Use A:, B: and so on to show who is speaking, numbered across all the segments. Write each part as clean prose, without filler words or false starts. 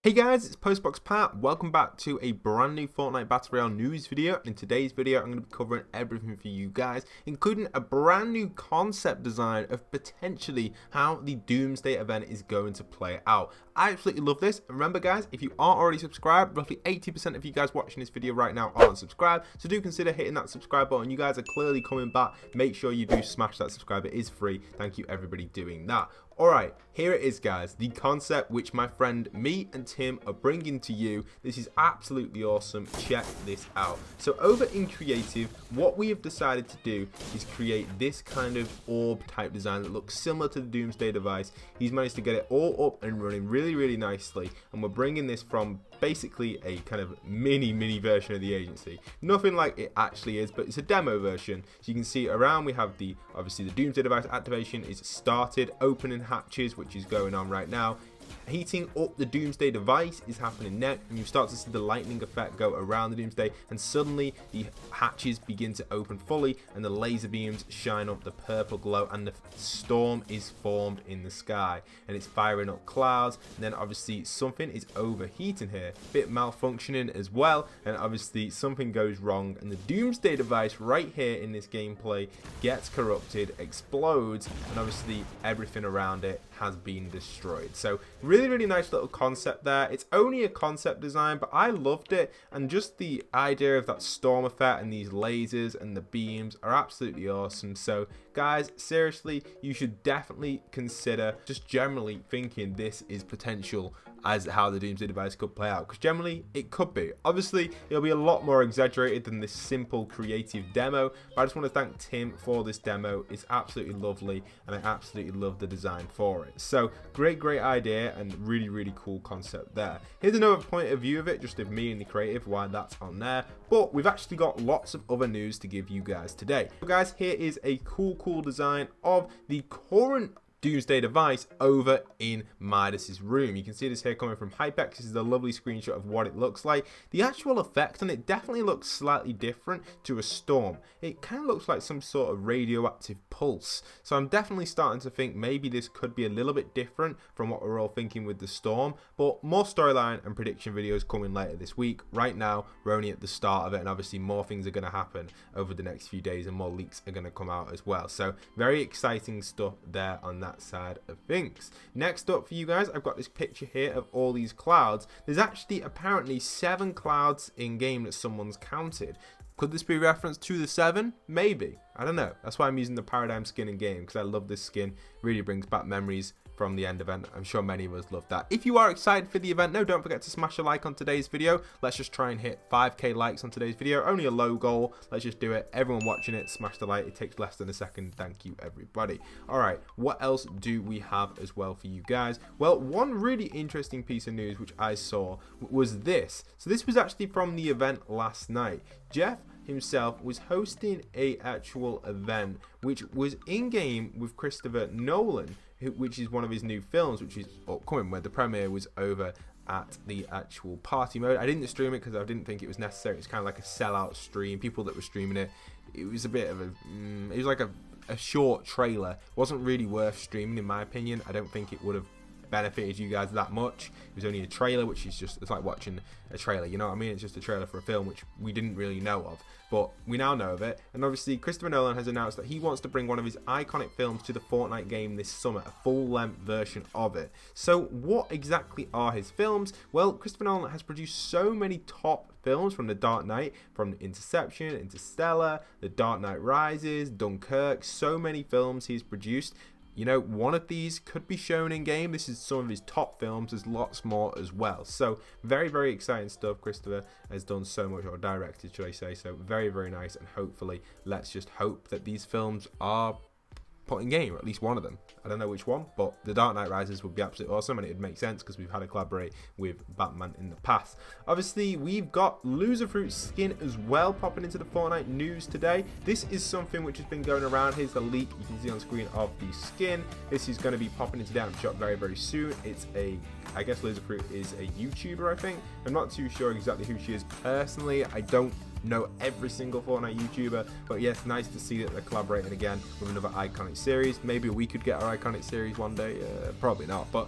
A: Hey guys, it's Postboxpat. Welcome back to a brand new Fortnite Battle Royale news video. In today's video, I'm going to be covering everything for you guys, including a brand new concept design of potentially how the Doomsday event is going to play out. I absolutely love this. And remember guys, if you aren't already subscribed, roughly 80% of you guys watching this video right now aren't subscribed. So do consider hitting that subscribe button. You guys are clearly coming back. Make sure you do smash that subscribe. It is free. Thank you everybody doing that. Alright, here it is guys, the concept which my friend, me and Tim are bringing to you. This is absolutely awesome, check this out. So over in creative, what we have decided to do is create this kind of orb type design that looks similar to the Doomsday device. He's managed to get it all up and running really nicely, and we're bringing this from basically a kind of mini version of the agency. Nothing like it actually is, but it's a demo version. So you can see around we have obviously the Doomsday device activation is started, opening hatches, which is going on right now. Heating up the Doomsday device is happening next, and you start to see the lightning effect go around the Doomsday, and suddenly the hatches begin to open fully and the laser beams shine up the purple glow, and the storm is formed in the sky and it's firing up clouds. And then obviously something is overheating here, bit malfunctioning as well, and obviously something goes wrong and the Doomsday device right here in this gameplay gets corrupted, explodes, and obviously everything around it has been destroyed. So really nice little concept there. It's only a concept design, but I loved it, and just the idea of that storm effect and these lasers and the beams are absolutely awesome. So guys, seriously, you should definitely consider just generally thinking this is potential as how the Doomsday device could play out, because generally it could be. Obviously it'll be a lot more exaggerated than this simple creative demo, but I just want to thank Tim for this demo. It's absolutely lovely and I absolutely love the design for it. So great idea and really cool concept there. Here's another point of view of it, just of me and the creative, why that's on there. But we've actually got lots of other news to give you guys today. So guys, here is a cool design of the current Doomsday device over in Midas's room. You can see this here coming from Hypex. This is a lovely screenshot of what it looks like. The actual effect on it definitely looks slightly different to a storm. It kind of looks like some sort of radioactive pulse. So I'm definitely starting to think maybe this could be a little bit different from what we're all thinking with the storm. But more storyline and prediction videos coming later this week. Right now, we're only at the start of it, and obviously more things are going to happen over the next few days and more leaks are going to come out as well. So very exciting stuff there on that side of things. Next up for you guys, I've got this picture here of all these clouds. There's actually apparently 7 clouds in game that someone's counted. Could this be a reference to the 7? Maybe. I don't know. That's why I'm using the Paradigm skin in game, because I love this skin. Really brings back memories from the end event. I'm sure many of us love that. If you are excited for the event, don't forget to smash a like on today's video. Let's just try and hit 5k likes on today's video. Only a low goal. Let's just do it. Everyone watching it, smash the like. It takes less than a second. Thank you everybody. Alright, what else do we have as well for you guys? Well, one really interesting piece of news which I saw was this. So this was actually from the event last night. Jeff himself was hosting a actual event which was in game with Christopher Nolan, which is one of his new films, which is upcoming, where the premiere was over at the actual party mode. I didn't stream it because I didn't think it was necessary. It's kind of like a sellout stream. People that were streaming it, it was a bit of it was like a short trailer. It wasn't really worth streaming in my opinion. I don't think it would have benefited you guys that much. It was only a trailer, which is just, it's like watching a trailer, you know what I mean? It's just a trailer for a film which we didn't really know of, but we now know of it. And obviously Christopher Nolan has announced that he wants to bring one of his iconic films to the Fortnite game this summer, a full-length version of it. So what exactly are his films? Well, Christopher Nolan has produced so many top films, from The Dark Knight, from Interception, Interstellar, The Dark Knight Rises, Dunkirk, so many films he's produced. You know, one of these could be shown in game. This is some of his top films. There's lots more as well. So very exciting stuff. Christopher has done so much, or directed should I say. So very nice, and hopefully let's just hope that these films are put in game, or at least one of them. I don't know which one, but The Dark Knight Rises would be absolutely awesome, and it would make sense because we've had to collaborate with Batman in the past. Obviously, we've got Loser Fruit skin as well popping into the Fortnite news today. This is something which has been going around. Here's the leak you can see on screen of the skin. This is going to be popping into down shop very soon. It's I guess Loser Fruit is a YouTuber, I think. I'm not too sure exactly who she is personally. I don't know every single Fortnite YouTuber, but yes, nice to see that they're collaborating again with another iconic series. Maybe we could get our iconic series one day, probably not, but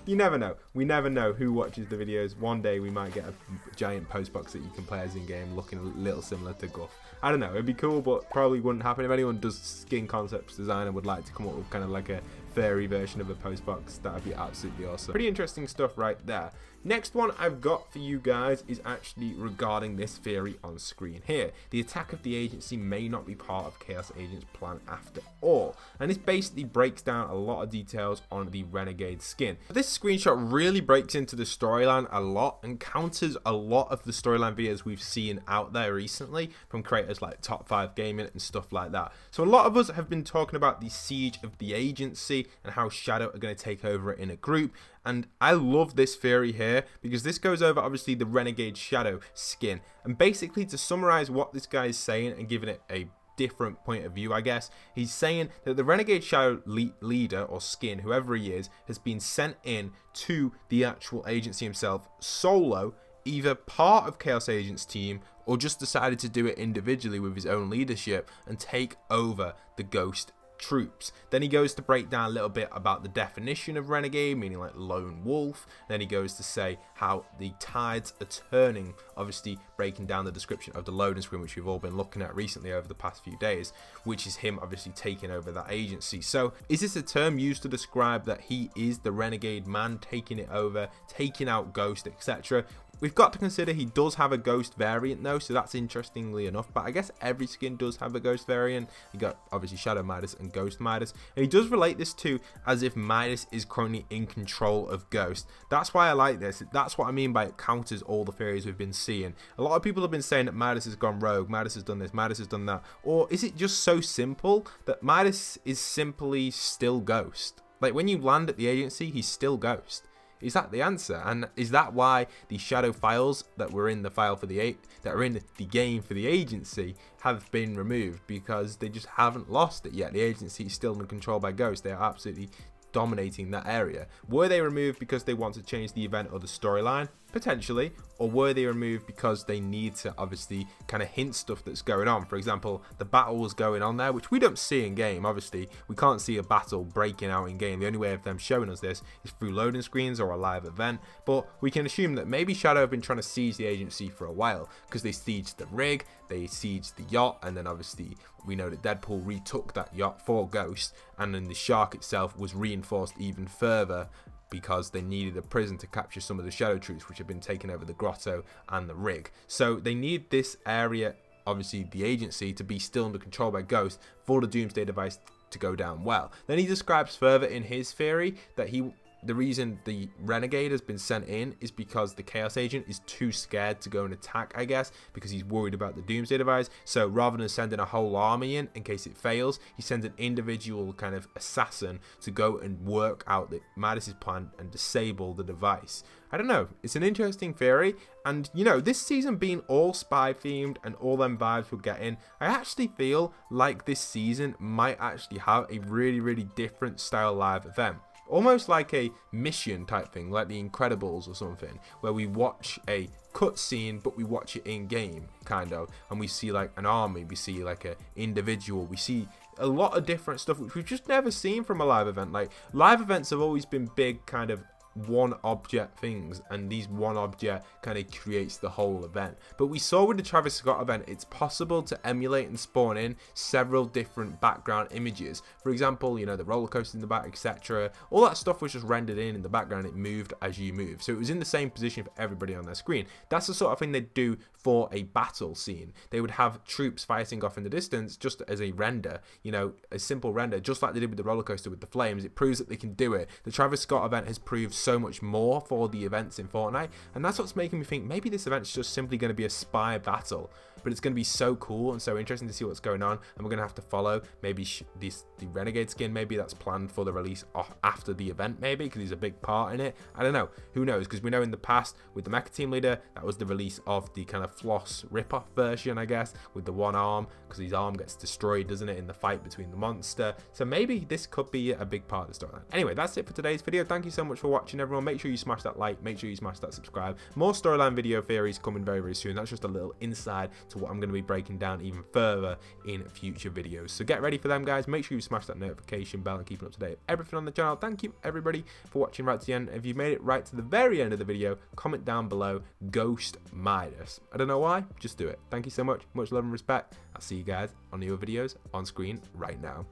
A: you never know. We never know who watches the videos. One day we might get a giant post box that you can play as in game looking a little similar to Guff. I don't know, it'd be cool, but probably wouldn't happen. If anyone does skin concepts design and would like to come up with kind of like a furry version of a post box, that would be absolutely awesome. Pretty interesting stuff right there. Next one I've got for you guys is actually regarding this theory on screen here. The attack of the agency may not be part of Chaos Agent's plan after all. And this basically breaks down a lot of details on the Renegade skin. This screenshot really breaks into the storyline a lot and counters a lot of the storyline videos we've seen out there recently from creators like Top 5 Gaming and stuff like that. So a lot of us have been talking about the siege of the agency and how Shadow are going to take over it in a group. And I love this theory here because this goes over obviously the Renegade Shadow skin. And basically, to summarize what this guy is saying and giving it a different point of view, I guess, he's saying that the Renegade Shadow leader or skin, whoever he is, has been sent in to the actual agency himself solo, either part of Chaos Agent's team or just decided to do it individually with his own leadership and take over the Ghost troops. Then he goes to break down a little bit about the definition of renegade, meaning like lone wolf. Then he goes to say how the tides are turning, obviously breaking down the description of the loading screen, which we've all been looking at recently over the past few days, which is him obviously taking over that agency. So is this a term used to describe that he is the renegade man, taking it over, taking out Ghost, etc.? We've got to consider he does have a Ghost variant though, so that's interestingly enough, but I guess every skin does have a Ghost variant. You got obviously Shadow Midas and Ghost Midas, and he does relate this to as if Midas is currently in control of Ghost. That's why I like this. That's what I mean by it counters all the theories we've been seeing. A lot of people have been saying that Midas has gone rogue, Midas has done this, Midas has done that, or is it just so simple that Midas is simply still Ghost? Like when you land at the agency, he's still Ghost. Is that the answer? And is that why the shadow files that were in the file for the that are in the game for the agency have been removed because they just haven't lost it yet? The agency is still in control by Ghost. They are absolutely dominating that area. Were they removed because they want to change the event or the storyline? Potentially. Or were they removed because they need to obviously kind of hint stuff that's going on? For example, the battle was going on there, which we don't see in game. Obviously, we can't see a battle breaking out in game. The only way of them showing us this is through loading screens or a live event. But we can assume that maybe Shadow have been trying to siege the agency for a while because they sieged the rig, they sieged the yacht, and then obviously we know that Deadpool retook that yacht for Ghost, and then the shark itself was reinforced even further because they needed a prison to capture some of the shadow troops which have been taking over the grotto and the rig. So they need this area, obviously the agency, to be still under control by Ghost for the Doomsday device to go down well. Then he describes further in his theory that the reason the Renegade has been sent in is because the Chaos Agent is too scared to go and attack, I guess, because he's worried about the Doomsday device. So rather than sending a whole army in case it fails, he sends an individual kind of assassin to go and work out the Midas' plan and disable the device. I don't know, it's an interesting theory, and you know, this season being all spy themed and all them vibes we're getting, I actually feel like this season might actually have a really different style live event. Almost like a mission type thing, like The Incredibles or something, where we watch a cutscene but we watch it in game, kind of, and we see like an army, we see like an individual, we see a lot of different stuff which we've just never seen from a live event. Like live events have always been big kind of one object things, and these one object kind of creates the whole event. But we saw with the Travis Scott event, it's possible to emulate and spawn in several different background images. For example, you know, the roller coaster in the back, etc. All that stuff was just rendered in the background. It moved as you move, so it was in the same position for everybody on their screen. That's the sort of thing they'd do for a battle scene. They would have troops fighting off in the distance just as a render, you know, a simple render, just like they did with the roller coaster with the flames. It proves that they can do it. The Travis Scott event has proved so much more for the events in Fortnite, and that's what's making me think maybe this event's just simply going to be a spy battle, but it's going to be so cool and so interesting to see what's going on, and we're going to have to follow maybe the Renegade skin. Maybe that's planned for the release after the event, maybe, because he's a big part in it. I don't know, who knows, because we know in the past with the Mecha Team Leader, that was the release of the kind of Floss rip-off version, I guess, with the one arm, because his arm gets destroyed, doesn't it, in the fight between the monster. So maybe this could be a big part of the storyline. Anyway, that's it for today's video. Thank you so much for watching, everyone. Make sure you smash that like, make sure you smash that subscribe. More storyline video theories coming very soon. That's just a little insight to what I'm going to be breaking down even further in future videos. So get ready for them, guys. Make sure you smash that notification bell and keep up to date with everything on the channel. Thank you everybody for watching right to the end. If you've made it right to the very end of the video, comment down below Ghost Midas. I don't know why, just do it. Thank you so much. Much love and respect. I'll see you guys on the other videos on screen right now.